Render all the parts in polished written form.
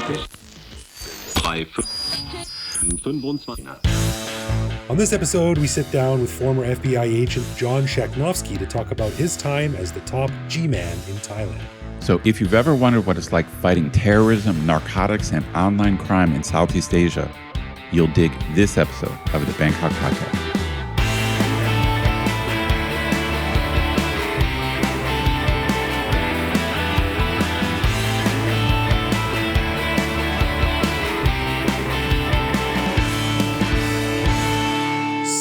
On this episode, we sit down with former FBI agent John Schachnovsky to talk about his time as the top G-man in Thailand. So if you've ever wondered what it's like fighting terrorism, narcotics, and online crime in Southeast Asia, you'll dig this episode of the Bangkok Podcast.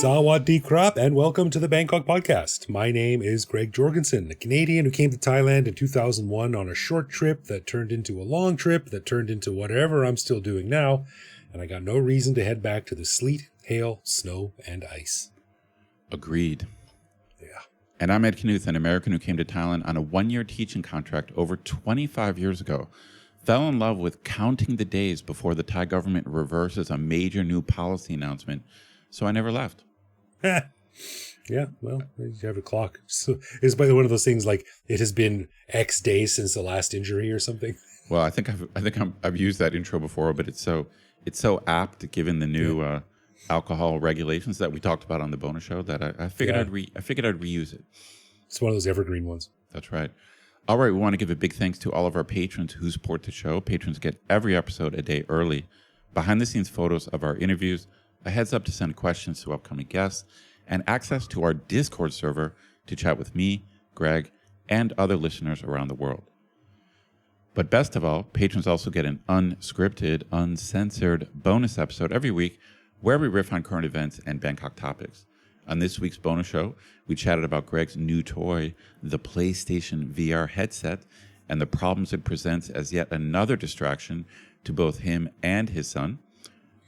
Sawadee krap, and welcome to the Bangkok Podcast. My name is Greg Jorgensen, a Canadian who came to Thailand in 2001 on a short trip that turned into a long trip that turned into whatever I'm still doing now, and I got no reason to head back to the sleet, hail, snow, and ice. Agreed. Yeah. And I'm Ed Knuth, an American who came to Thailand on a one-year teaching contract over 25 years ago. Fell in love with counting the days before the Thai government reverses a major new policy announcement, so I never left. Yeah, well, you have a clock. So it's by one of those things like it has been X days since the last injury or something. Well, I've used that intro before, but it's so apt given the new alcohol regulations that we talked about on the bonus show that I figured I'd reuse it. It's one of those evergreen ones. That's right. All right, we want to give a big thanks to all of our patrons who support the show. Patrons get every episode a day early, behind the scenes photos of our interviews, a heads up to send questions to upcoming guests, and access to our Discord server to chat with me, Greg, and other listeners around the world. But best of all, patrons also get an unscripted, uncensored bonus episode every week where we riff on current events and Bangkok topics. On this week's bonus show, we chatted about Greg's new toy, the PlayStation VR headset, and the problems it presents as yet another distraction to both him and his son.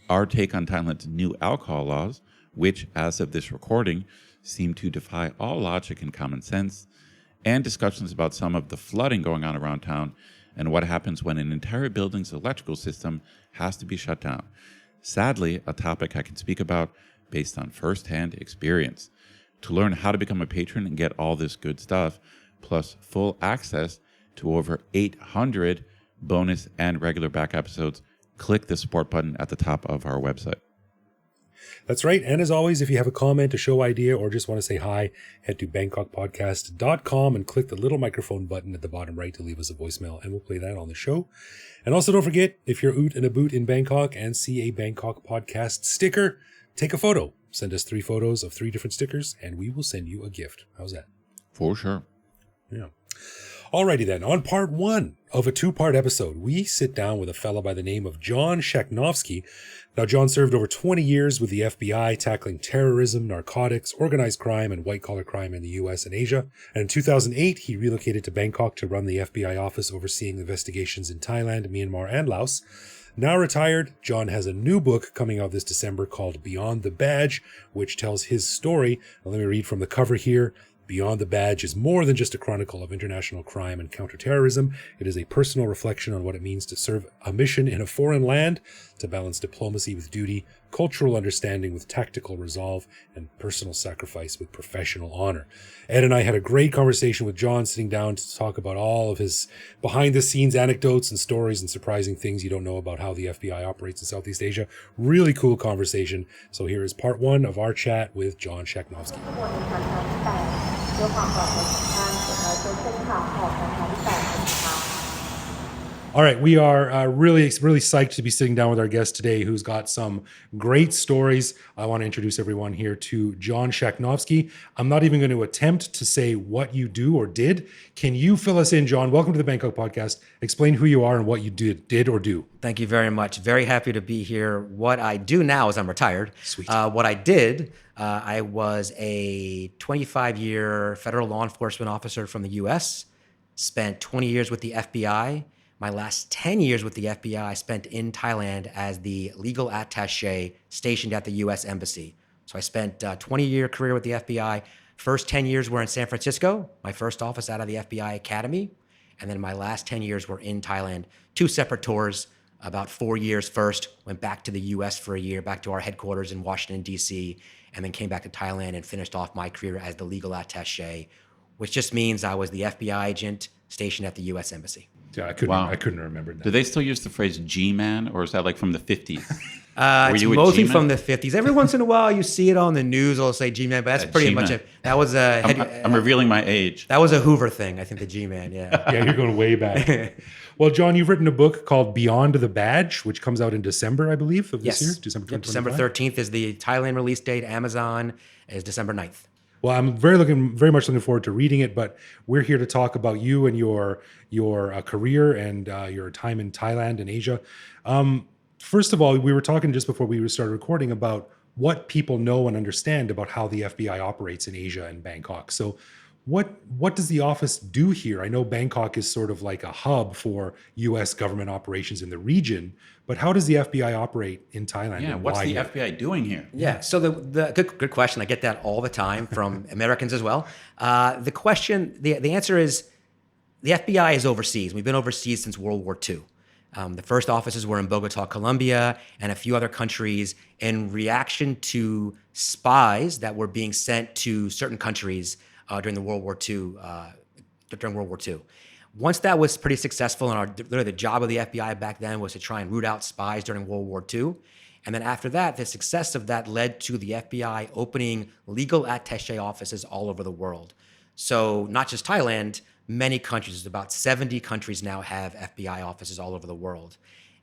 Our take on Thailand's new alcohol laws, which, as of this recording, seem to defy all logic and common sense, and discussions about some of the flooding going on around town and what happens when an entire building's electrical system has to be shut down. Sadly, a topic I can speak about based on first-hand experience. To learn how to become a patron and get all this good stuff, plus full access to over 800 bonus and regular back episodes, click the support button at the top of our website. That's right. And as always, if you have a comment, a show idea, or just want to say hi, head to bangkokpodcast.com and click the little microphone button at the bottom right to leave us a voicemail, and we'll play that on the show. And also don't forget, if you're oot and a boot in Bangkok and see a Bangkok Podcast sticker, take a photo. Send us 3 photos of 3 different stickers, and we will send you a gift. How's that? For sure. Yeah. Alrighty then, on part 1 of a 2-part episode, we sit down with a fellow by the name of John Schachnovsky. Now, John served over 20 years with the FBI, tackling terrorism, narcotics, organized crime, and white-collar crime in the U.S. and Asia. And in 2008, he relocated to Bangkok to run the FBI office overseeing investigations in Thailand, Myanmar, and Laos. Now retired, John has a new book coming out this December called Beyond the Badge, which tells his story. Now, let me read from the cover here. Beyond the Badge is more than just a chronicle of international crime and counterterrorism. It is a personal reflection on what it means to serve a mission in a foreign land, to balance diplomacy with duty, cultural understanding with tactical resolve, and personal sacrifice with professional honor. Ed and I had a great conversation with John, sitting down to talk about all of his behind-the-scenes anecdotes and stories and surprising things you don't know about how the FBI operates in Southeast Asia. Really cool conversation. So here is part 1 of our chat with John Schachnovsky. All right, we are really psyched to be sitting down with our guest today, who's got some great stories. I want to introduce everyone here to John Schachnovsky. I'm not even going to attempt to say what you do or did. Can you fill us in, John? Welcome to the Bangkok Podcast. Explain who you are and what you did or do. Thank you very much. Very happy to be here. What I do now is I'm retired. Sweet. What I did, I was a 25-year federal law enforcement officer from the U.S., spent 20 years with the FBI. My last 10 years with the FBI I spent in Thailand as the legal attaché stationed at the U.S. Embassy. So I spent a 20-year career with the FBI. First 10 years were in San Francisco, my first office out of the FBI Academy. And then my last 10 years were in Thailand. 2 separate tours, about 4 years first, went back to the U.S. for a year, back to our headquarters in Washington, D.C., and then came back to Thailand and finished off my career as the legal attaché, which just means I was the FBI agent stationed at the U.S. Embassy. Yeah, I couldn't remember that. Do they still use the phrase G-man, or is that like from the 50s? It's mostly from the 50s. Every once in a while, you see it on the news. They'll say G-man, but that's pretty G-man. much it. That was a. I'm revealing my age. That was a Hoover thing, I think. The G-man, yeah. Yeah, you're going way back. Well, John, you've written a book called Beyond the Badge, which comes out in December, I believe, of this year, December 2025. December 13th is the Thailand release date. Amazon is December 9th. Well, I'm very much looking forward to reading it, but we're here to talk about you and your career and your time in Thailand and Asia. First of all, we were talking just before we started recording about what people know and understand about how the FBI operates in Asia and Bangkok. So what does the office do here? I know Bangkok is sort of like a hub for U.S. government operations in the region, but how does the FBI operate in Thailand? Yeah, and what's why the here? FBI doing here? Yeah. So the good question. I get that all the time from Americans as well. The answer is the FBI is overseas. We've been overseas since World War II. The first offices were in Bogota, Colombia, and a few other countries in reaction to spies that were being sent to certain countries during World War II. Once that was pretty successful, and literally the job of the FBI back then was to try and root out spies during World War II. And then after that, the success of that led to the FBI opening legal attaché offices all over the world. So not just Thailand, many countries, about 70 countries now have FBI offices all over the world.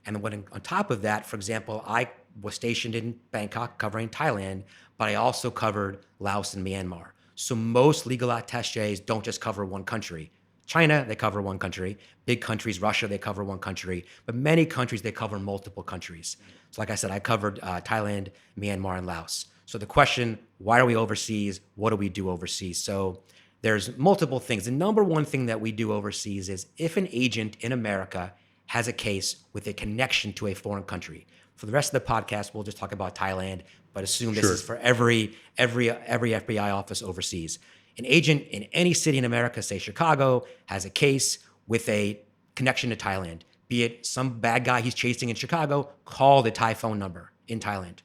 And when on top of that, for example, I was stationed in Bangkok covering Thailand, but I also covered Laos and Myanmar. So most legal attachés don't just cover one country. China, they cover one country. Big countries, Russia, they cover one country. But many countries, they cover multiple countries. So like I said, I covered Thailand, Myanmar, and Laos. So the question, why are we overseas? What do we do overseas? So there's multiple things. The number one thing that we do overseas is if an agent in America has a case with a connection to a foreign country. For the rest of the podcast, we'll just talk about Thailand, but assume this is for every FBI office overseas. An agent in any city in America, say Chicago, has a case with a connection to Thailand. Be it some bad guy he's chasing in Chicago, call the Thai phone number in Thailand.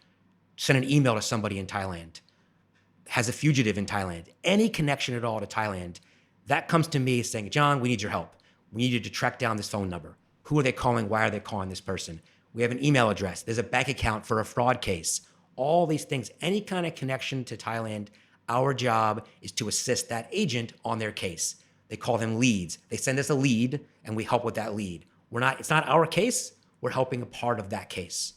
Send an email to somebody in Thailand. Has a fugitive in Thailand. Any connection at all to Thailand, that comes to me saying, John, we need your help. We need you to track down this phone number. Who are they calling? Why are they calling this person? We have an email address. There's a bank account for a fraud case. All these things, any kind of connection to Thailand, our job is to assist that agent on their case. They call them leads. They send us a lead and we help with that lead. It's not our case, we're helping a part of that case.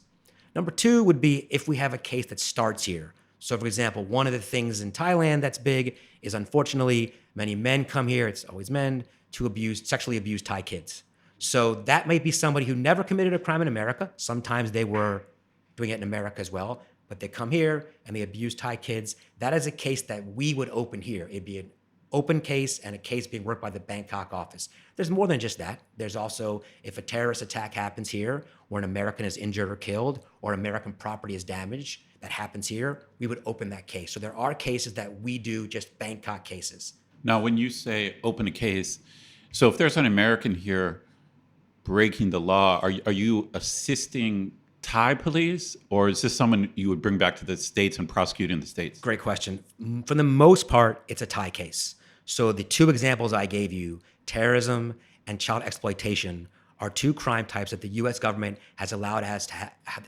Number two would be if we have a case that starts here. So for example, one of the things in Thailand that's big is unfortunately many men come here, it's always men, to sexually abuse Thai kids. So that might be somebody who never committed a crime in America. Sometimes they were doing it in America as well, but they come here and they abuse Thai kids. That is a case that we would open here. It'd be an open case and a case being worked by the Bangkok office. There's more than just that. There's also, if a terrorist attack happens here, where an American is injured or killed, or American property is damaged, that happens here, we would open that case. So there are cases that we do, just Bangkok cases. Now, when you say open a case, so if there's an American here breaking the law, are you assisting Thai police, or is this someone you would bring back to the States and prosecute in the States? Great question. For the most part, it's a Thai case. So the two examples I gave you, terrorism and child exploitation, are two crime types that the U.S. government has allowed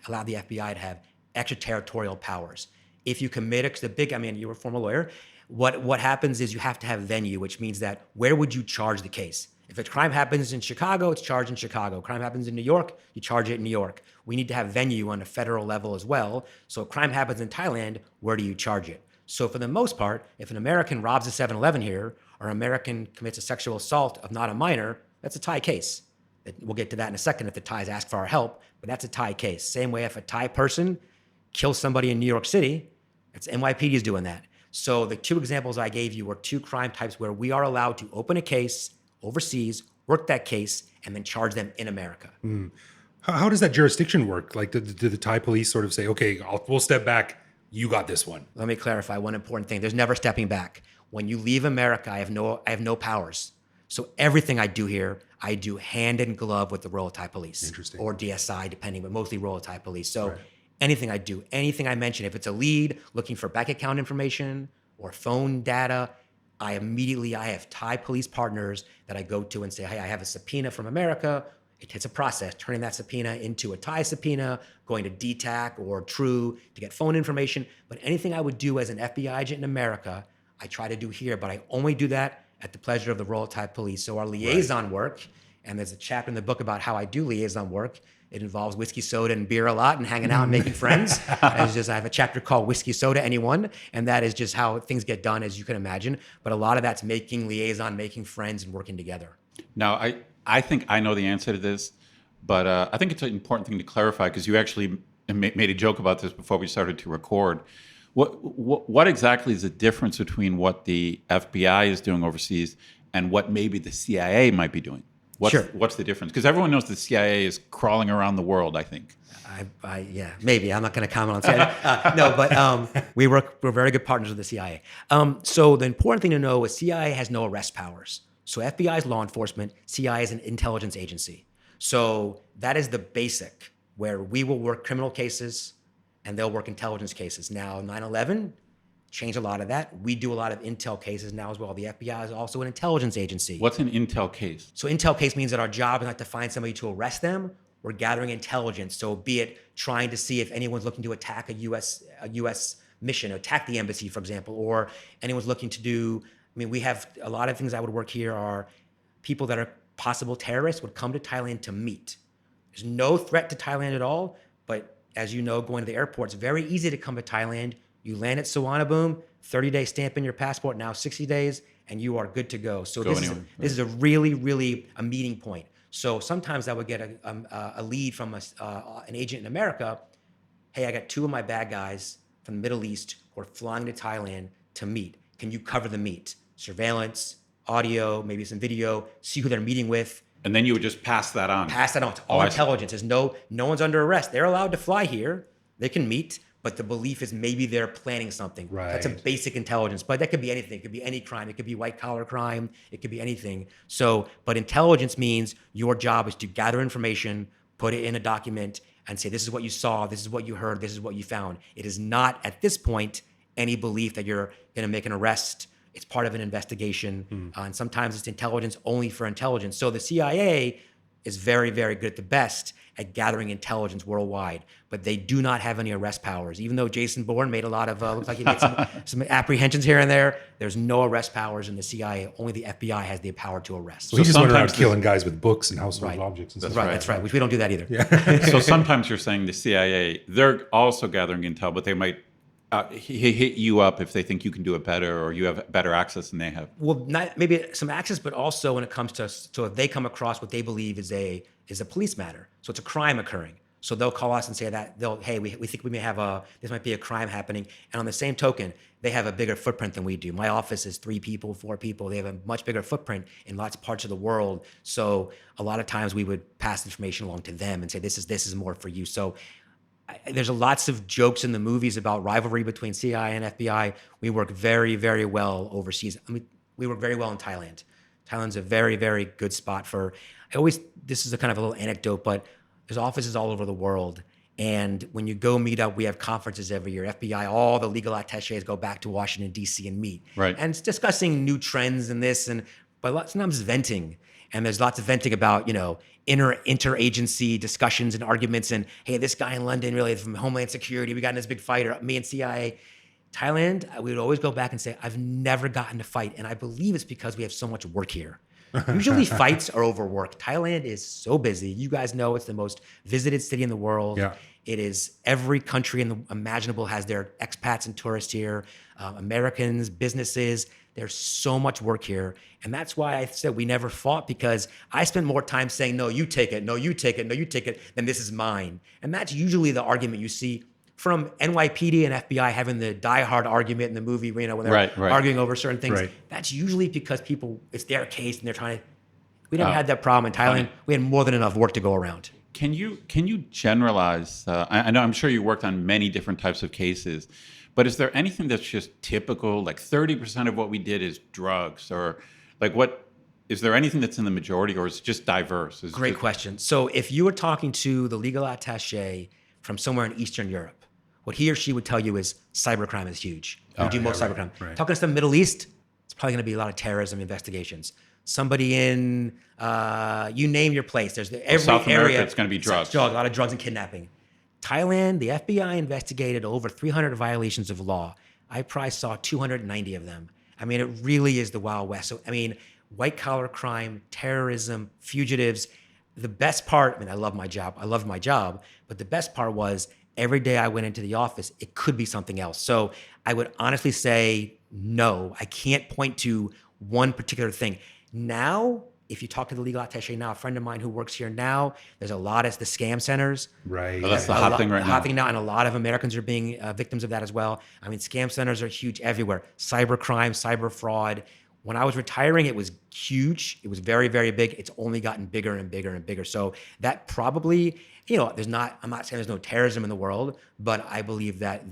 allowed the FBI to have extraterritorial powers. If you commit you were a former lawyer, what happens is you have to have venue, which means that where would you charge the case? If a crime happens in Chicago, it's charged in Chicago. Crime happens in New York, you charge it in New York. We need to have venue on a federal level as well. So if crime happens in Thailand, where do you charge it? So for the most part, if an American robs a 7-Eleven here, or an American commits a sexual assault of not a minor, that's a Thai case. We'll get to that in a second if the Thais ask for our help, but that's a Thai case. Same way if a Thai person kills somebody in New York City, it's NYPD is doing that. So the two examples I gave you were two crime types where we are allowed to open a case overseas, work that case, and then charge them in America. How does that jurisdiction work? Like, do the Thai police sort of say, okay, we'll step back, you got this one? Let me clarify one important thing. There's never stepping back. When you leave America, I have no powers. So everything I do here, I do hand in glove with the Royal Thai Police. Interesting. Or DSI, depending, but mostly Royal Thai Police. So anything I do, anything I mention, if it's a lead looking for bank account information or phone data, I have Thai police partners that I go to and say, hey, I have a subpoena from America. It's a process, turning that subpoena into a Thai subpoena, going to DTAC or True to get phone information. But anything I would do as an FBI agent in America, I try to do here, but I only do that at the pleasure of the Royal Thai Police. So our liaison work, and there's a chapter in the book about how I do liaison work. It involves whiskey, soda, and beer a lot, and hanging out and making friends. I have a chapter called Whiskey, Soda, Anyone, and that is just how things get done, as you can imagine. But a lot of that's making liaison, making friends, and working together. Now, I think I know the answer to this, but I think it's an important thing to clarify because you actually made a joke about this before we started to record. What exactly is the difference between what the FBI is doing overseas and what maybe the CIA might be doing? What's the difference? Because everyone knows the CIA is crawling around the world, I think. Yeah, maybe. I'm not going to comment on CIA. No, but we're very good partners with the CIA. So the important thing to know is CIA has no arrest powers. So FBI is law enforcement, CIA is an intelligence agency. So that is the basic, where we will work criminal cases and they'll work intelligence cases. Now, 9/11 changed a lot of that. We do a lot of intel cases now as well. The FBI is also an intelligence agency. What's an intel case? So intel case means that our job is not to find somebody to arrest them. We're gathering intelligence. So be it trying to see if anyone's looking to attack a U.S. mission, attack the embassy, for example, or anyone's looking to do, we have a lot of things that would work here are people that are possible terrorists would come to Thailand to meet. There's no threat to Thailand at all, but as you know, going to the airport, it's very easy to come to Thailand. You land at Suvarnabhumi, 30-day stamp in your passport, now 60 days, and you are good to go. So this is a really, really a meeting point. So sometimes I would get a lead from an agent in America. Hey, I got 2 of my bad guys from the Middle East who are flying to Thailand to meet. Can you cover the meet? Surveillance, audio, maybe some video, see who they're meeting with. And then you would just pass that on. Pass that on. It's all intelligence. There's no one's under arrest. They're allowed to fly here. They can meet. But the belief is maybe they're planning something. Right. That's a basic intelligence. But that could be anything. It could be any crime. It could be white collar crime. It could be anything. So, but intelligence means your job is to gather information, put it in a document, and say, this is what you saw, this is what you heard, this is what you found. It is not, at this point, any belief that you're going to make an arrest. It's part of an investigation. And sometimes it's intelligence only for intelligence. So the CIA is very, very good at the best at gathering intelligence worldwide, but they do not have any arrest powers. Even though Jason Bourne made a lot of, looks like he made some apprehensions here and there, there's no arrest powers in the CIA. Only the FBI has the power to arrest. So he just went around killing guys with books and household objects. And stuff. That's right, which we don't do that either. Yeah. So sometimes you're saying the CIA, they're also gathering intel, but they might hit you up if they think you can do it better or you have better access than they have. Well, not maybe some access, but also when it comes to, so if they come across what they believe is a police matter, so it's a crime occurring. So they'll call us and say that hey, we think we may have this might be a crime happening. And on the same token, they have a bigger footprint than we do. My office is 3 people, 4 people. They have a much bigger footprint in lots of parts of the world. So a lot of times we would pass information along to them and say, this is more for you. So there's lots of jokes in the movies about rivalry between CIA and FBI. We work very, very well overseas. We work very well in Thailand. Thailand's a very, very good spot for, this is a kind of a little anecdote, but there's offices all over the world. And when you go meet up, we have conferences every year. FBI, all the legal attaches go back to Washington, D.C. and meet. Right. And it's discussing new trends and this, but sometimes venting. And there's lots of venting about, interagency discussions and arguments. And hey, this guy in London really from Homeland Security, we got in this big fight, or me and CIA. Thailand, we would always go back and say, I've never gotten to fight. And I believe it's because we have so much work here. Usually fights are over work. Thailand is so busy. You guys know it's the most visited city in the world. Yeah. It is every country imaginable has their expats and tourists here, Americans, businesses. There's so much work here. And that's why I said we never fought, because I spent more time saying, no, you take it, no, you take it, no, you take it, than this is mine. And that's usually the argument you see from NYPD and FBI having the diehard argument in the movie, when they're arguing over certain things. Right. That's usually because it's their case and they're trying to, we never had that problem in Thailand. We had more than enough work to go around. Can you generalize? I know, I'm sure you worked on many different types of cases, but is there anything that's just typical, like 30% of what we did is drugs, or like is there anything that's in the majority, or is it just diverse? Great question. So if you were talking to the legal attaché from somewhere in Eastern Europe, what he or she would tell you is cybercrime is huge. We do most cybercrime. Right. Talking to the Middle East, it's probably going to be a lot of terrorism investigations. Somebody in, you name your place. There's every South America, area. it's going to be drugs. A lot of drugs and kidnapping. Thailand, the FBI investigated over 300 violations of law. I probably saw 290 of them. I mean, it really is the Wild West. So, I mean, white collar crime, terrorism, fugitives. The best part, I mean, I love my job, but the best part was every day I went into the office, it could be something else. So I would honestly say, no, I can't point to one particular thing. Now, if you talk to the legal attaché now, a friend of mine who works here now, there's a lot of the scam centers. Right. Oh, that's the hot thing right now. Hot thing now, and a lot of Americans are being victims of that as well. I mean, scam centers are huge everywhere. Cyber crime, cyber fraud. When I was retiring, it was huge. It was very, very big. It's only gotten bigger and bigger and bigger. So that probably, I'm not saying there's no terrorism in the world, but I believe that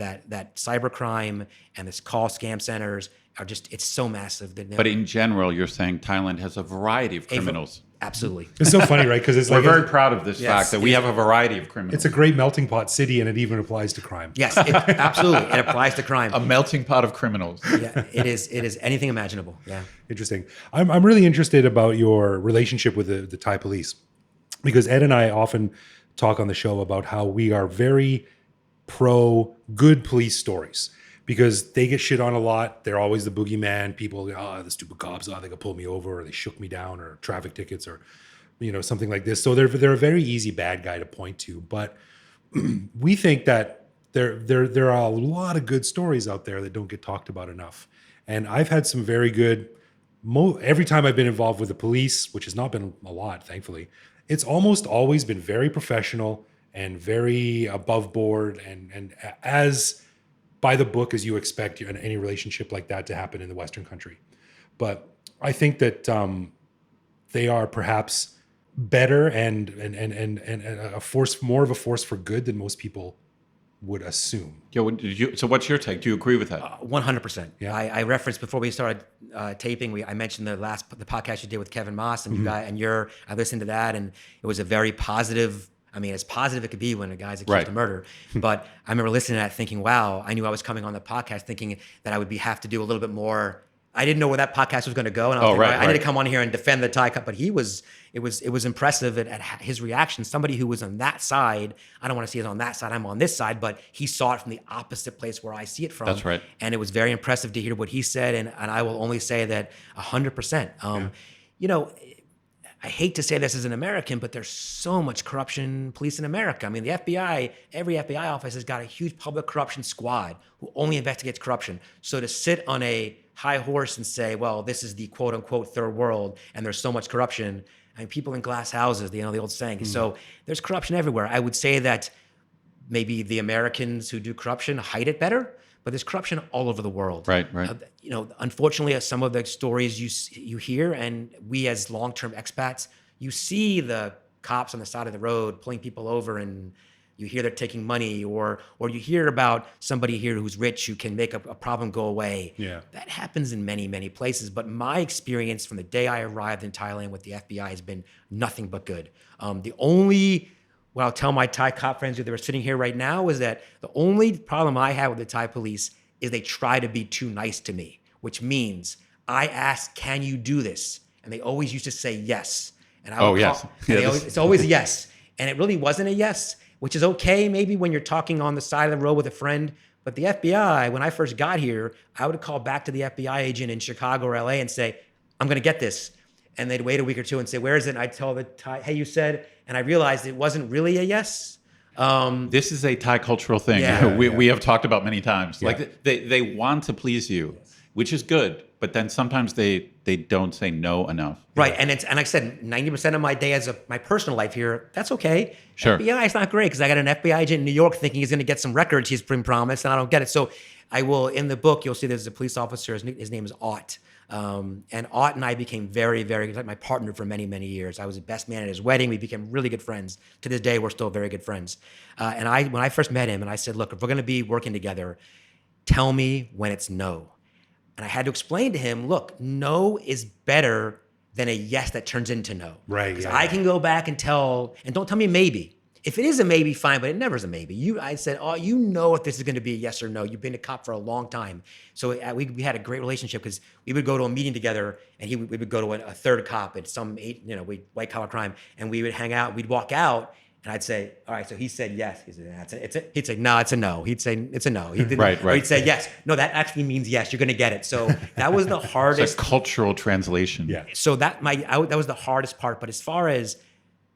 cyber crime and this call scam centers are just, it's so massive. But in general, you're saying Thailand has a variety of criminals. Absolutely. It's so funny, right? Because it's We're very proud of this fact that we have a variety of criminals. It's a great melting pot city, and it even applies to crime. Yes, absolutely. It applies to crime. A melting pot of criminals. Yeah, it is anything imaginable. Yeah. Interesting. I'm really interested about your relationship with the Thai police, because Ed and I often talk on the show about how we are very pro good police stories, because they get shit on a lot. They're always the boogeyman. People, the stupid cops, they could pull me over, or they shook me down, or traffic tickets, or something like this. So they're a very easy bad guy to point to. But we think that there are a lot of good stories out there that don't get talked about enough. And I've had some very good. Every time I've been involved with the police, which has not been a lot, thankfully, it's almost always been very professional and very above board and as by the book as you expect any relationship like that to happen in the Western country. But I think that they are perhaps better and a force, more of a force for good than most people would assume. So what's your take? Do you agree with that? 100%. Yeah. I referenced before we started taping. I mentioned the podcast you did with Kevin Moss, and I listened to that, and it was a very positive. I mean, as positive it could be when a guy's accused of murder. But I remember listening to that, thinking, "Wow!" I knew I was coming on the podcast, thinking that I would have to do a little bit more. I didn't know where that podcast was going to go, and I was I need to come on here and defend the Thai Cup. But it was impressive at his reaction. Somebody who was on that side, I don't want to see it on that side. I'm on this side, but he saw it from the opposite place where I see it from. That's right. And it was very impressive to hear what he said, and I will only say that 100%. I hate to say this as an American, but there's so much corruption police in America. I mean, the FBI, every FBI office has got a huge public corruption squad who only investigates corruption. So to sit on a high horse and say, well, this is the quote unquote third world and there's so much corruption. I mean, people in glass houses, the old saying. So there's corruption everywhere. I would say that maybe the Americans who do corruption hide it better, but there's corruption all over the world. Right. Unfortunately, some of the stories you hear, and we as long-term expats, you see the cops on the side of the road pulling people over, and you hear they're taking money, or you hear about somebody here who's rich who can make a problem go away. Yeah. That happens in many, many places. But my experience from the day I arrived in Thailand with the FBI has been nothing but good. What I'll tell my Thai cop friends who are sitting here right now is that the only problem I have with the Thai police is they try to be too nice to me, which means I ask, can you do this? And they always used to say yes. And it's always a yes. And it really wasn't a yes, which is okay maybe when you're talking on the side of the road with a friend. But the FBI, when I first got here, I would call back to the FBI agent in Chicago or LA and say, I'm going to get this. And they'd wait a week or two and say, where is it? And I'd tell the Thai, hey, you said, and I realized it wasn't really a yes. This is a Thai cultural thing. Yeah. We have talked about many times. Yeah. Like they want to please you, which is good, but then sometimes they don't say no enough. Right, and like I said, 90% of my day as my personal life here, that's okay. Sure. FBI is not great because I got an FBI agent in New York thinking he's going to get some records he's been promised, and I don't get it. So I will, in the book, you'll see there's a police officer. His name is Ott. And Ott and I became very, very, like my partner for many, many years. I was the best man at his wedding. We became really good friends. To this day, we're still very good friends. And when I first met him, and I said, look, if we're going to be working together, tell me when it's no. And I had to explain to him, look, no is better than a yes that turns into no. Right. Because I can go back and don't tell me maybe. If it is a maybe, fine, but it never is a maybe. I said, oh, you know if this is going to be a yes or no. You've been a cop for a long time. So we had a great relationship because we would go to a meeting together and we would go to a third cop at some white collar crime, and we would hang out. We'd walk out and I'd say, all right, so he said yes. He said, he'd say, no, it's a no. He'd say, it's a no. He didn't, right. Or he'd say, yes. No, that actually means yes. You're going to get it. So that was the hardest. It's a cultural translation. Yeah. So that was the hardest part. But as far as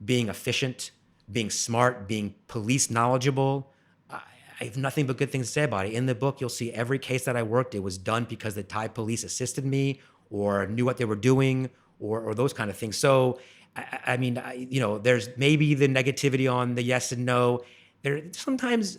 being efficient, being smart, being police knowledgeable, I have nothing but good things to say about it. In the book, you'll see every case that I worked, it was done because the Thai police assisted me or knew what they were doing or those kind of things. So, I mean, there's maybe the negativity on the yes and no. There are some times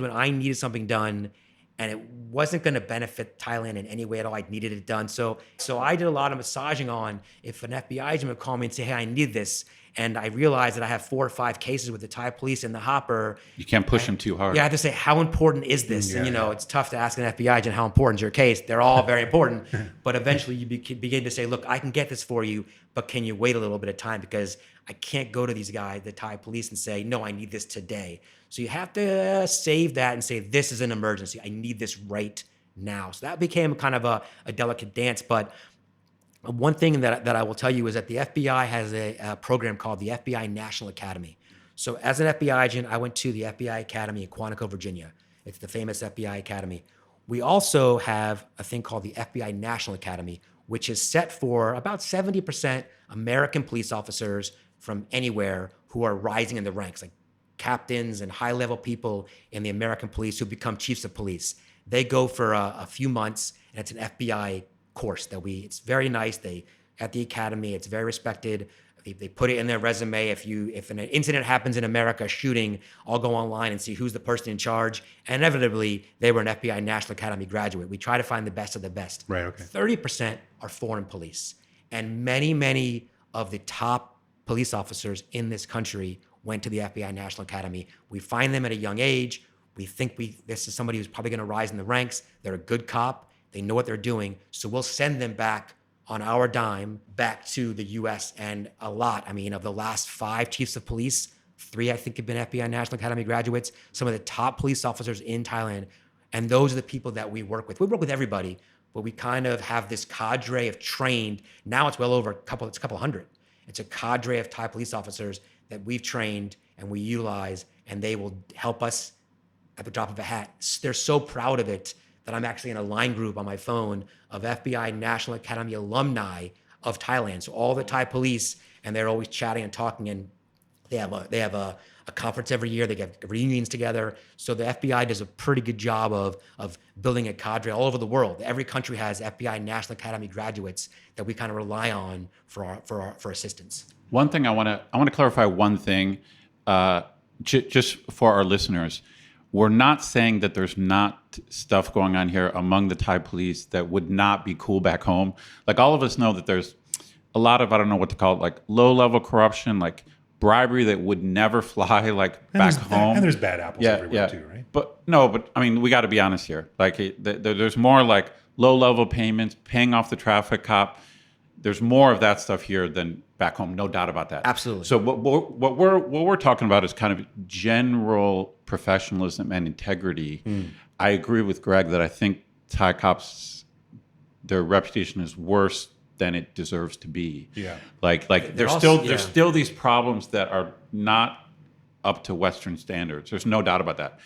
when I needed something done and it wasn't going to benefit Thailand in any way at all. I needed it done. So I did a lot of massaging on if an FBI agent would call me and say, hey, I need this. And I realized that I have 4 or 5 cases with the Thai police in the hopper. You can't push them too hard. Yeah, I have to say, how important is this? And, it's tough to ask an FBI agent how important is your case. They're all very important. But eventually you begin to say, look, I can get this for you, but can you wait a little bit of time? Because I can't go to these guys, the Thai police, and say, no, I need this today. So you have to save that and say, this is an emergency. I need this right now. So that became kind of a delicate dance. But one thing that I will tell you is that the FBI has a program called the FBI National Academy. So as an FBI agent, I went to the FBI Academy in Quantico, Virginia. It's the famous FBI Academy. We also have a thing called the FBI National Academy, which is set for about 70% American police officers from anywhere who are rising in the ranks, like captains and high-level people in the American police who become chiefs of police. They go for a few months, and it's an FBI course it's very nice. At the academy, it's very respected. They put it in their resume. If an incident happens in America, a shooting, I'll go online and see who's the person in charge. And inevitably, they were an FBI National Academy graduate. We try to find the best of the best. Right, okay. 30% are foreign police. And many, many of the top police officers in this country went to the FBI National Academy. We find them at a young age. We think this is somebody who's probably going to rise in the ranks. They're a good cop. They know what they're doing. So we'll send them back on our dime back to the US. And a lot, of the last 5 chiefs of police, 3, I think, have been FBI National Academy graduates, some of the top police officers in Thailand. And those are the people that we work with. We work with everybody, but we kind of have this cadre of trained, now it's well over a couple hundred. It's a cadre of Thai police officers that we've trained and we utilize, and they will help us at the drop of a hat. They're so proud of it that I'm actually in a line group on my phone of FBI National Academy alumni of Thailand. So all the Thai police, and they're always chatting and talking, and they have a conference every year. They get reunions together. So the FBI does a pretty good job of building a cadre all over the world. Every country has FBI National Academy graduates that we kind of rely on for assistance. One thing I want to clarify one thing, just for our listeners. We're not saying that there's not stuff going on here among the Thai police that would not be cool back home. Like, all of us know that there's a lot of, I don't know what to call it, like low-level corruption, like bribery that would never fly, like back home. And there's bad apples everywhere too, right? But we got to be honest here. Like, there's more like low-level payments, paying off the traffic cop. There's more of that stuff here than back home, no doubt about that. Absolutely. So what we're talking about is kind of general professionalism and integrity. I agree with Greg that I think Thai cops, their reputation is worse than it deserves to be. Yeah. Like there's still these problems that are not up to Western standards. There's no doubt about that.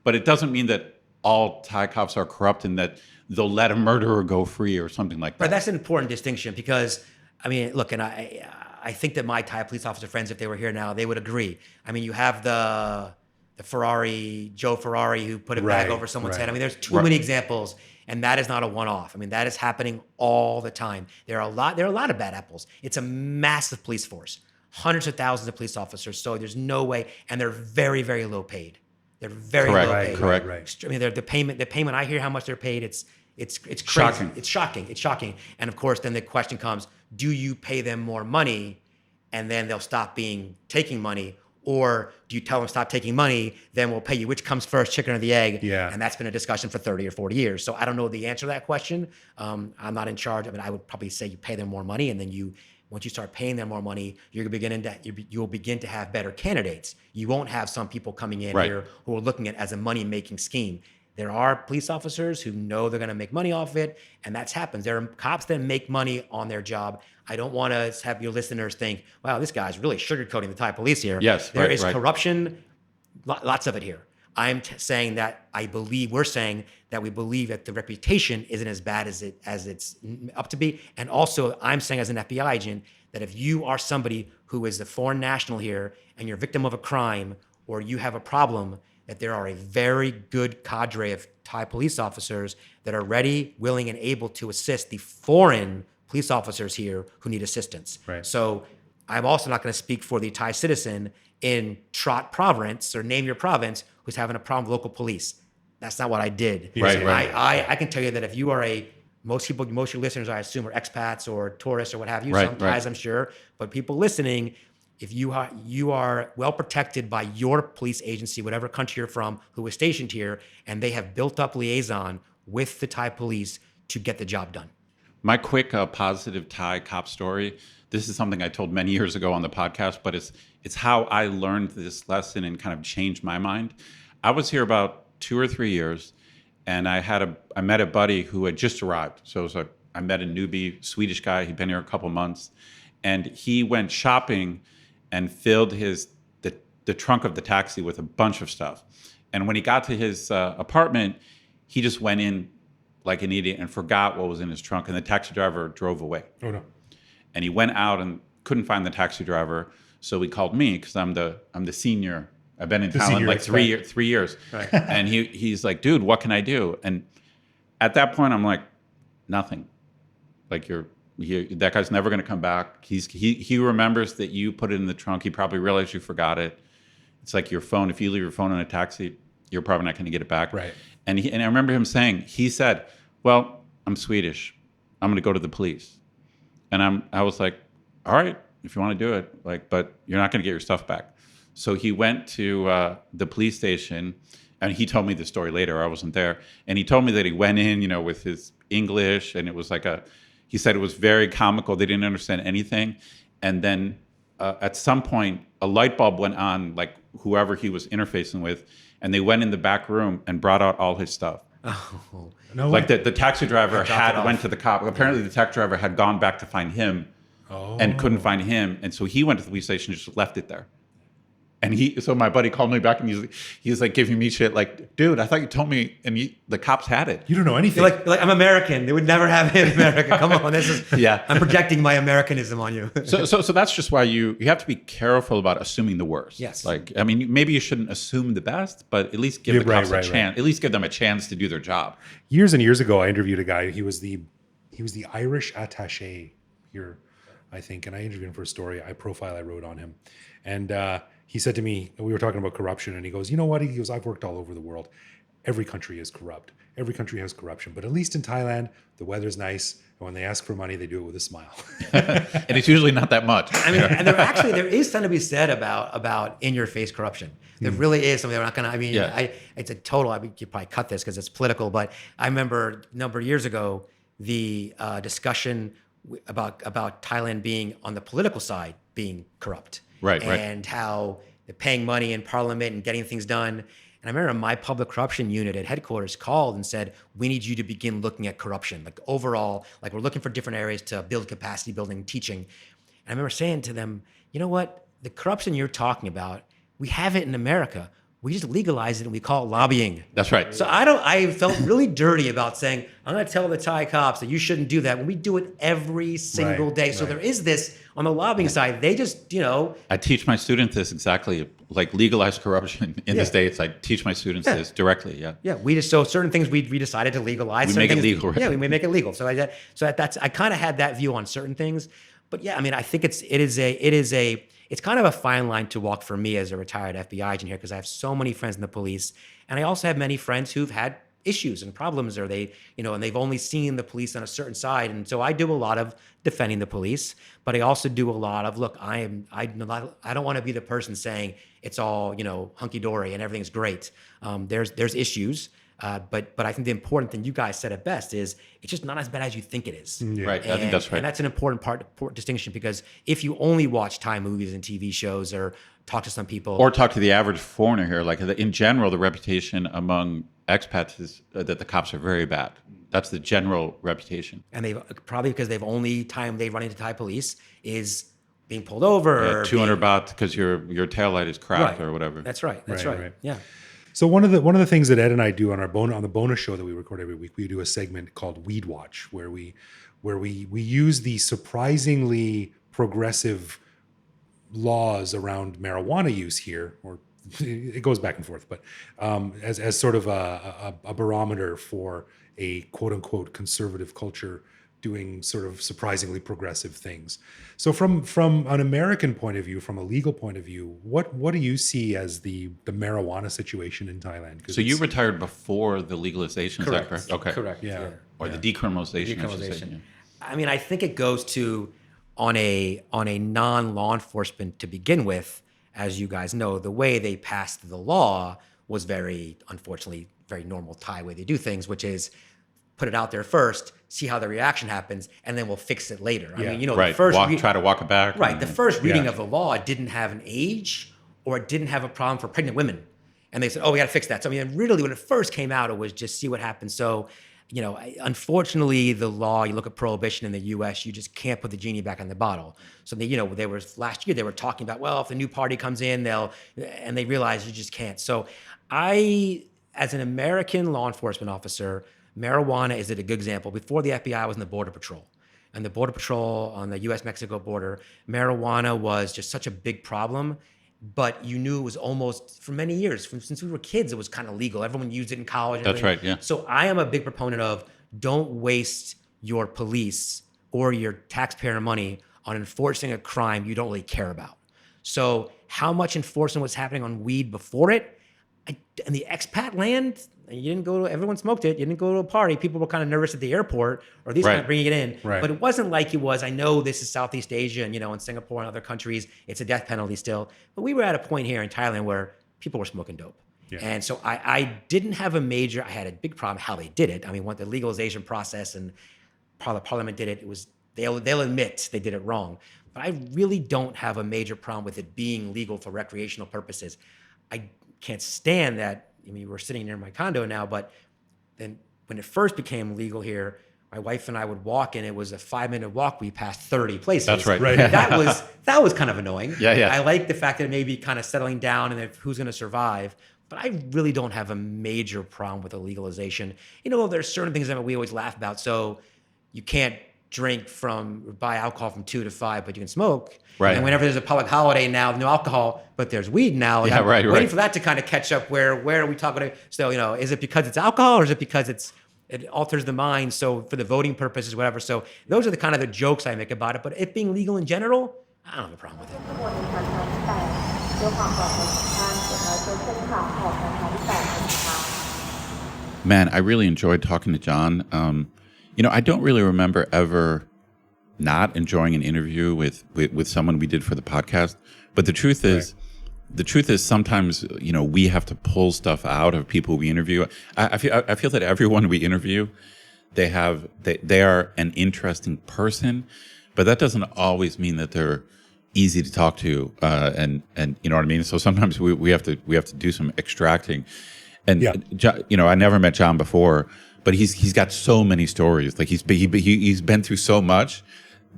But it doesn't mean that all Thai cops are corrupt and that they'll let a murderer go free or something like that. But that's an important distinction because, look, and I think that my Thai police officer friends, if they were here now, they would agree. You have the Ferrari, Joe Ferrari, who put a bag over someone's head. There's too many examples, and that is not a one-off. That is happening all the time. There are a lot of bad apples. It's a massive police force, hundreds of thousands of police officers. So there's no way, and they're very, very low paid. They're very low paid. Correct. The payment. I hear how much they're paid. It's crazy. Shocking. It's shocking. And of course, then the question comes: do you pay them more money, and then they'll stop taking money? Or do you tell them stop taking money, then we'll pay you? Which comes first, chicken or the egg? Yeah. And that's been a discussion for 30 or 40 years. So I don't know the answer to that question. I'm not in charge. I would probably say you pay them more money and then you Once you start paying them more money, you'll begin to have better candidates. You won't have some people coming in here who are looking at it as a money-making scheme. There are police officers who know they're going to make money off it, and that's happens. There are cops that make money on their job. I don't want to have your listeners think, wow, this guy's really sugarcoating the Thai police here. Yes, there is corruption, lots of it here. I'm saying that we're saying that we believe that the reputation isn't as bad as it's up to be. And also, I'm saying as an FBI agent that if you are somebody who is a foreign national here and you're a victim of a crime or you have a problem, that there are a very good cadre of Thai police officers that are ready, willing, and able to assist the foreign police officers here who need assistance. Right. So I'm also not going to speak for the Thai citizen in Trot province or name your province who's having a problem with local police. That's not what I did. Right. I can tell you that if you are most of your listeners, I assume, are expats or tourists or what have you. Some Thais, I'm sure, but people listening, if you are well protected by your police agency, whatever country you're from, who is stationed here, and they have built up liaison with the Thai police to get the job done. My quick positive Thai cop story. This is something I told many years ago on the podcast, but it's how I learned this lesson and kind of changed my mind. I was here about 2 or 3 years, and I met a buddy who had just arrived. So I met a newbie Swedish guy. He'd been here a couple months, and he went shopping and filled the trunk of the taxi with a bunch of stuff. And when he got to his apartment, he just went in like an idiot and forgot what was in his trunk, and the taxi driver drove away. Oh no. And he went out and couldn't find the taxi driver, so he called me because I'm the senior. I've been in Thailand like 3 years. Right. And he's like, dude, what can I do? And at that point, I'm like, nothing. Like that guy's never going to come back. He remembers that you put it in the trunk. He probably realized you forgot it. It's like your phone. If you leave your phone in a taxi, you're probably not going to get it back. Right. And I remember him saying, he said, well, I'm Swedish. I'm going to go to the police. And I was like, all right, if you want to do it, but you're not going to get your stuff back. So he went to the police station, and he told me the story later. I wasn't there. And he told me that he went in, with his English, and it was like he said it was very comical. They didn't understand anything. And then at some point, a light bulb went on, like whoever he was interfacing with, and they went in the back room and brought out all his stuff. Oh, no way. Like the taxi driver went to the cop. Apparently the taxi driver had gone back to find him and couldn't find him. And so he went to the police station and just left it there. And so my buddy called me back and he was like giving me shit like, dude, I thought you told me, and the cops had it. You don't know anything. You're like I'm American. They would never have it in America. Come on, I'm projecting my Americanism on you. So that's just why you have to be careful about assuming the worst. Yes. Like, I mean, maybe you shouldn't assume the best, but at least give the cops a chance. Right. At least give them a chance to do their job. Years and years ago, I interviewed a guy. He was the Irish attaché here, I think, and I interviewed him for a story, a profile I wrote on him, and he said to me, we were talking about corruption, and he goes, you know what? He goes, I've worked all over the world. Every country is corrupt. Every country has corruption. But at least in Thailand, the weather's nice. And when they ask for money, they do it with a smile. And it's usually not that much. I mean, and there is something to be said about in-your-face corruption. There really is something. We're not going to, it's a total, you could probably cut this because it's political, but I remember a number of years ago, the discussion about Thailand being on the political side being corrupt. Right. And how they're paying money in parliament and getting things done. And I remember my public corruption unit at headquarters called and said, we need you to begin looking at corruption. Like overall, like we're looking for different areas to build capacity building, teaching. And I remember saying to them, you know what? The corruption you're talking about, we have it in America. We just legalize it and we call it lobbying. That's right. So I felt really dirty about saying, I'm going to tell the Thai cops that you shouldn't do that when we do it every single day. So there is this on the lobbying side. They just, I teach my students this exactly, like legalized corruption in the States. I teach my students this directly. Yeah. Yeah. So certain things we decided to legalize. We make it legal. Right? Yeah, we make it legal. So I kind of had that view on certain things. But yeah, I mean, I think it's kind of a fine line to walk for me as a retired FBI agent here because I have so many friends in the police. And I also have many friends who've had issues and problems or and they've only seen the police on a certain side. And so I do a lot of defending the police, but I also do a lot of, look, I don't want to be the person saying it's all, hunky dory and everything's great. There's issues. But I think the important thing, you guys said it best, is it's just not as bad as you think it is. Right. I think that's right. And that's an important distinction, because if you only watch Thai movies and TV shows or talk to some people, or talk to the average foreigner here, like in general, the reputation among expats is that the cops are very bad. That's the general reputation. And they've probably, because they've only time they run into Thai police is being pulled over. 200 baht because your taillight is cracked or whatever. That's right. Right. Yeah. So one of the things that Ed and I do on the bonus show that we record every week, we do a segment called Weed Watch, where we use the surprisingly progressive laws around marijuana use here, or it goes back and forth, but as sort of a barometer for a quote unquote conservative culture doing sort of surprisingly progressive things. So from an American point of view, from a legal point of view, what do you see as the marijuana situation in Thailand? So you retired before the legalization, Correct. is that correct? Okay. Correct. Yeah. Or the decriminalization, I should say. Yeah. I mean, I think it goes to on a non-law enforcement to begin with. As you guys know, the way they passed the law was unfortunately, very normal Thai way they do things, which is put it out there first, see how the reaction happens, and then we'll fix it later. Yeah. I mean, Right. the first Try to walk it back. Right. The first reading Yeah. of the law, it didn't have an age, or it didn't have a problem for pregnant women. And they said, oh, we got to fix that. So, I mean, really, when it first came out, it was just see what happens. So, unfortunately, the law, you look at prohibition in the U.S., you just can't put the genie back in the bottle. So, last year, they were talking about, well, if the new party comes in, and they realize you just can't. So as an American law enforcement officer, marijuana is a good example. Before the FBI, I was in the Border Patrol. And the Border Patrol on the U.S.-Mexico border, marijuana was just such a big problem. But you knew it was almost, for many years, since we were kids, it was kind of legal. Everyone used it in college. That's right, yeah. So I am a big proponent of don't waste your police or your taxpayer money on enforcing a crime you don't really care about. So how much enforcement was happening on weed before it? In the expat land, everyone smoked it. You didn't go to a party. People were kind of nervous at the airport, or at least kind of bringing it in. Right. But it wasn't like it was, I know this is Southeast Asia and, in Singapore and other countries, it's a death penalty still. But we were at a point here in Thailand where people were smoking dope. Yeah. And so I didn't have I had a big problem how they did it. I mean, what the legalization process and Parliament did it, they'll admit they did it wrong. But I really don't have a major problem with it being legal for recreational purposes. I can't stand that. I mean, we're sitting near my condo now, but then when it first became legal here, my wife and I would walk, and it was a 5-minute walk. We passed 30 places. That's right. That was kind of annoying. Yeah. I like the fact that it may be kind of settling down and who's going to survive. But I really don't have a major problem with the legalization. There's certain things that we always laugh about. So you can't buy alcohol from 2 to 5, but you can smoke. Right. And whenever there's a public holiday now, no alcohol, but there's weed now. Yeah, I'm right. Waiting for that to kind of catch up. Where are we talking about? So, is it because it's alcohol, or is it because it alters the mind? So for the voting purposes, whatever. So those are the kind of the jokes I make about it. But it being legal in general, I don't have a problem with it. Man, I really enjoyed talking to John. I don't really remember ever not enjoying an interview with someone we did for the podcast. But the truth is sometimes, we have to pull stuff out of people we interview. I feel that everyone we interview, they are an interesting person, but that doesn't always mean that they're easy to talk to. And you know what I mean? So sometimes we have to do some extracting. And, I never met John before, but he's got so many stories. Like he's been through so much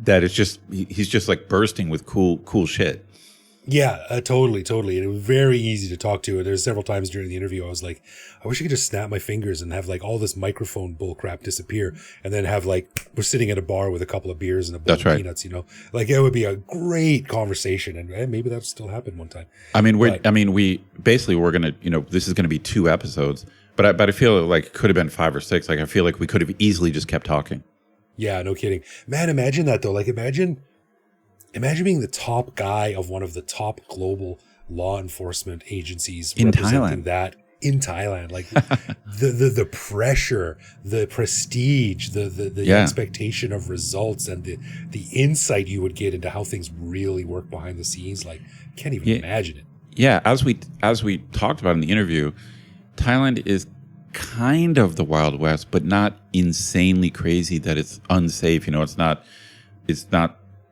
that he's just like bursting with cool shit. Yeah, totally. And it was very easy to talk to. There's several times during the interview I was like, I wish I could just snap my fingers and have like all this microphone bullcrap disappear, and then have like we're sitting at a bar with a couple of beers and a bowl of peanuts. Like it would be a great conversation, and maybe that'll still happen one time. I mean, we're gonna, this is gonna be 2 episodes, but I feel like it could have been 5 or 6. Like I feel like we could have easily just kept talking. Yeah, no kidding, man. Imagine that though. Like imagine being the top guy of one of the top global law enforcement agencies in representing Thailand. That in Thailand, like the pressure, the prestige, the expectation of results, and the insight you would get into how things really work behind the scenes. Like, can't even imagine it. Yeah, as we talked about in the interview, Thailand is kind of the Wild West, but not insanely crazy that it's unsafe. You know, it's not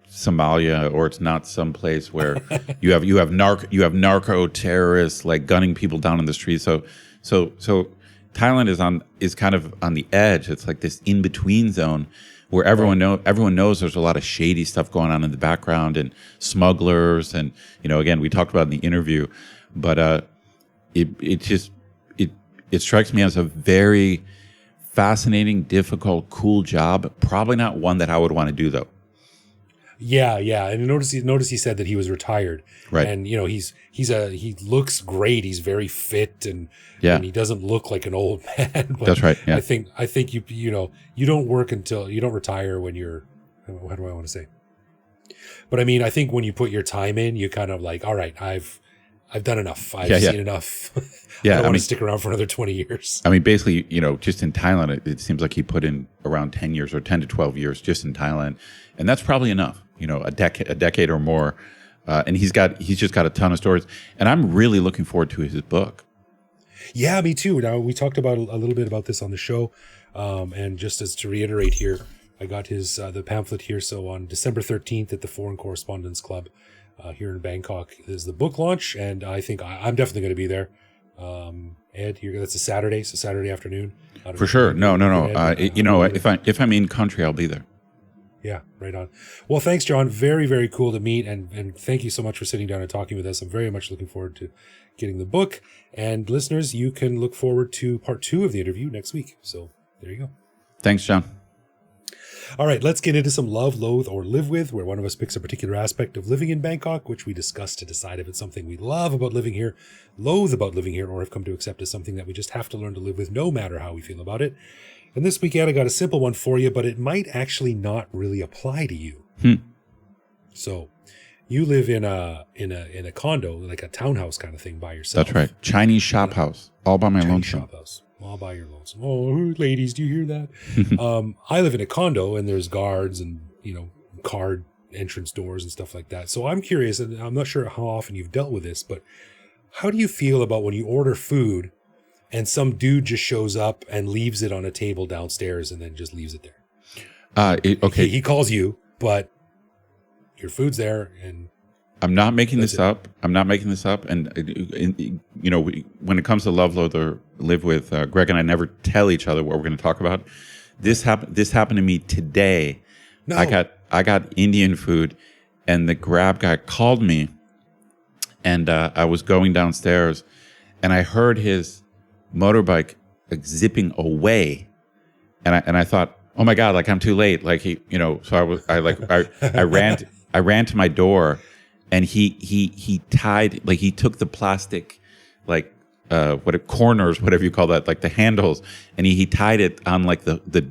Somalia, or it's not some place where you have narco terrorists like gunning people down in the street. So Thailand is kind of on the edge. It's like this in between zone where everyone knows there's a lot of shady stuff going on in the background, and smugglers, and again, we talked about in the interview, but it strikes me as a very fascinating, difficult, cool job. Probably not one that I would want to do though. Yeah. And notice he said that he was retired. Right. And he looks great. He's very fit, and he doesn't look like an old man. But that's right. Yeah. I think you don't work until you don't retire when you're, how do I want to say? But I mean, I think when you put your time in, you kind of like, all right, I've done enough. I've seen enough. I don't want to stick around for another 20 years. I mean, basically, just in Thailand, it seems like he put in around 10 years or 10 to 12 years just in Thailand. And that's probably enough, a decade or more. And he's just got a ton of stories. And I'm really looking forward to his book. Yeah, me too. Now, we talked about a little bit about this on the show. And just as to reiterate here, I got his the pamphlet here. So on December 13th at the Foreign Correspondents Club here in Bangkok is the book launch. And I think I'm definitely going to be there. Ed, that's a Saturday, so Saturday afternoon. For sure. No. If I'm in country, I'll be there. Yeah, right on. Well, thanks, John. Very, very cool to meet. And thank you so much for sitting down and talking with us. I'm very much looking forward to getting the book. And listeners, you can look forward to part 2 of the interview next week. So there you go. Thanks, John. All right, let's get into some love, loathe, or live with, where one of us picks a particular aspect of living in Bangkok, which we discuss to decide if it's something we love about living here, loathe about living here, or have come to accept as something that we just have to learn to live with no matter how we feel about it. And this weekend, I got a simple one for you, but it might actually not really apply to you. So you live in a condo, like a townhouse kind of thing by yourself. That's right. Chinese shop house, all by my lonesome. Shop house. All by your lonesome. Oh, ladies, do you hear that? I live in a condo, and there's guards and, card entrance doors and stuff like that. So I'm curious, and I'm not sure how often you've dealt with this, but how do you feel about when you order food and some dude just shows up and leaves it on a table downstairs and then just leaves it there? Okay. He calls you, but your food's there, and I'm not making this up. And, when it comes to love, loathe, or live with, Greg and I never tell each other what we're going to talk about. This happened to me today. No. I got Indian food, and the Grab guy called me, and I was going downstairs, and I heard his motorbike zipping away, and I thought, oh my God, like I'm too late. Like so I ran to my door. And he tied, like he took the plastic, like corners, whatever you call that, like the handles, and he tied it on like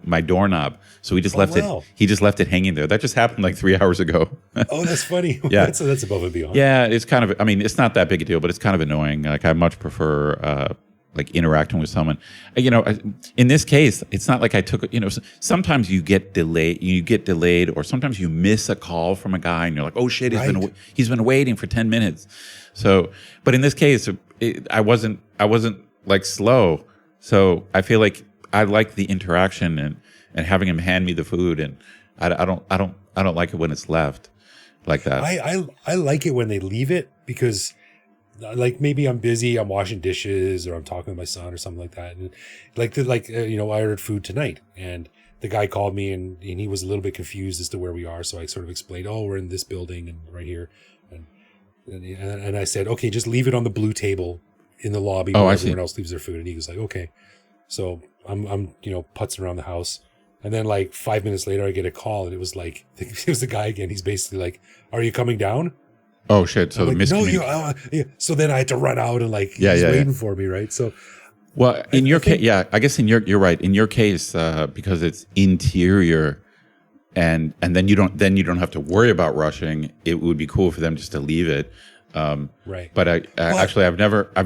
my doorknob. So he just left it. He just left it hanging there. That just happened like 3 hours ago. Oh, that's funny. Yeah, that's above and beyond. Yeah, it's kind of. I mean, it's not that big a deal, but it's kind of annoying. Like I much prefer like interacting with someone. In this case, it's not like I took. Sometimes you get delayed, or sometimes you miss a call from a guy, and you're like, oh shit, he's been waiting for 10 minutes. So, but in this case, I wasn't like slow. So I feel like I like the interaction and having him hand me the food, and I don't like it when it's left like that. I like it when they leave it, because like maybe I'm busy, I'm washing dishes, or I'm talking with my son or something like that. And I ordered food tonight, and the guy called me, and he was a little bit confused as to where we are. So I sort of explained, oh, we're in this building and right here. And I said, okay, just leave it on the blue table in the lobby where everyone else leaves their food. And he was like, okay. So I'm putzing around the house. And then like 5 minutes later, I get a call, and it was the guy again. He's basically like, are you coming down? Oh shit! So like, no, so then I had to run out, and he's waiting for me, right? So, well, in your case, I guess you're right. In your case, because it's interior, and then you don't have to worry about rushing. It would be cool for them just to leave it, right? But actually, I've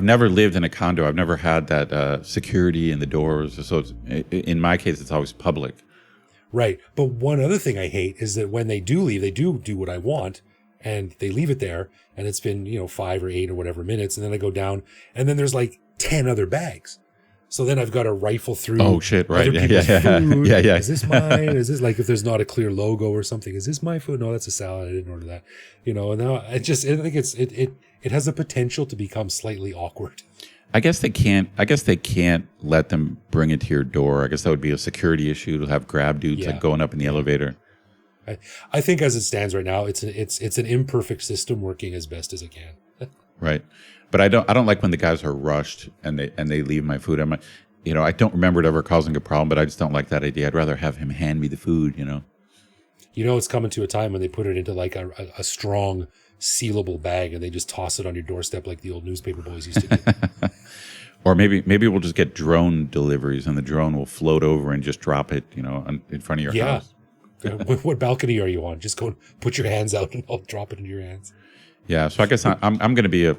never lived in a condo. I've never had that security in the doors. So in my case, it's always public. Right. But one other thing I hate is that when they do leave, they do what I want. And they leave it there, and it's been 5 or 8 or whatever minutes, and then I go down, and then there's like 10 other bags. So then I've got to rifle through. Oh shit! Right? other Yeah, people's food. yeah. Is this mine? Is this like if there's not a clear logo or something? Is this my food? No, that's a salad. I didn't order that. You know. And now I think it has the potential to become slightly awkward. I guess they can't. I guess they can't let them bring it to your door. I guess that would be a security issue to have grab dudes like going up in the elevator. I think as it stands right now, it's an imperfect system working as best as it can. Right. But I don't like when the guys are rushed and they leave my food. I'm like, I don't remember it ever causing a problem, but I just don't like that idea. I'd rather have him hand me the food, It's coming to a time when they put it into like a strong sealable bag and they just toss it on your doorstep like the old newspaper boys used to do. Or maybe we'll just get drone deliveries and the drone will float over and just drop it, in front of your house. What balcony are you on? Just go and put your hands out and I'll drop it into your hands. Yeah, so I guess I'm going to be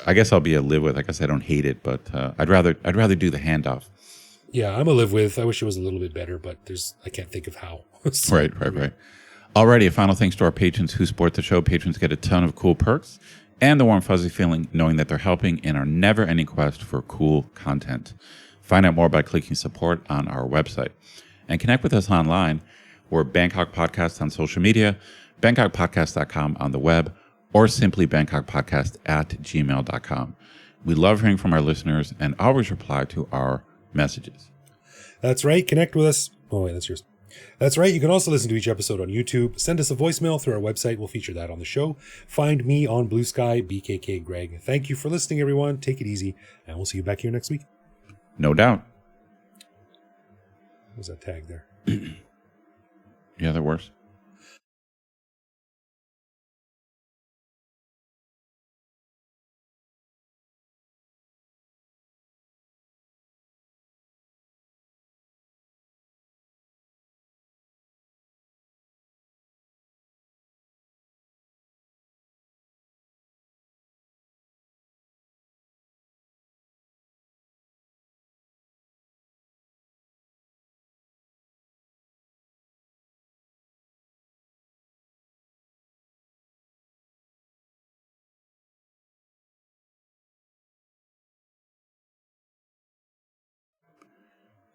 I'll be a live with. I guess I don't hate it, but I'd rather do the handoff. Yeah, I'm a live with. I wish it was a little bit better, but I can't think of how. So, Right. Alrighty, a final thanks to our patrons who support the show. Patrons get a ton of cool perks and the warm fuzzy feeling knowing that they're helping in our never-ending quest for cool content. Find out more by clicking support on our website. And connect with us online. We're Bangkok Podcast on social media, bangkokpodcast.com on the web, or simply bangkokpodcast@gmail.com. We love hearing from our listeners and always reply to our messages. That's right. Connect with us. Oh, wait, that's yours. That's right. You can also listen to each episode on YouTube. Send us a voicemail through our website. We'll feature that on the show. Find me on Blue Sky, BKK Greg. Thank you for listening, everyone. Take it easy, and we'll see you back here next week. No doubt. What was that tag there? Yeah, that works.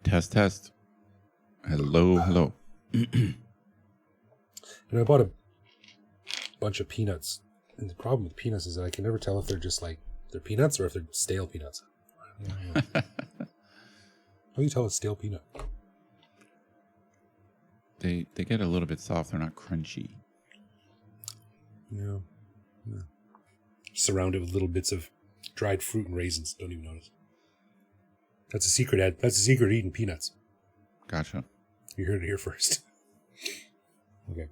Test. Hello. And I bought a bunch of peanuts. And the problem with peanuts is that I can never tell if they're just like they're peanuts or if they're stale peanuts. How do you tell it's stale peanut? They get a little bit soft. They're not crunchy. Yeah. Surrounded with little bits of dried fruit and raisins. Don't even notice. That's a secret, Ed. That's a secret eating peanuts. Gotcha. You heard it here first. Okay.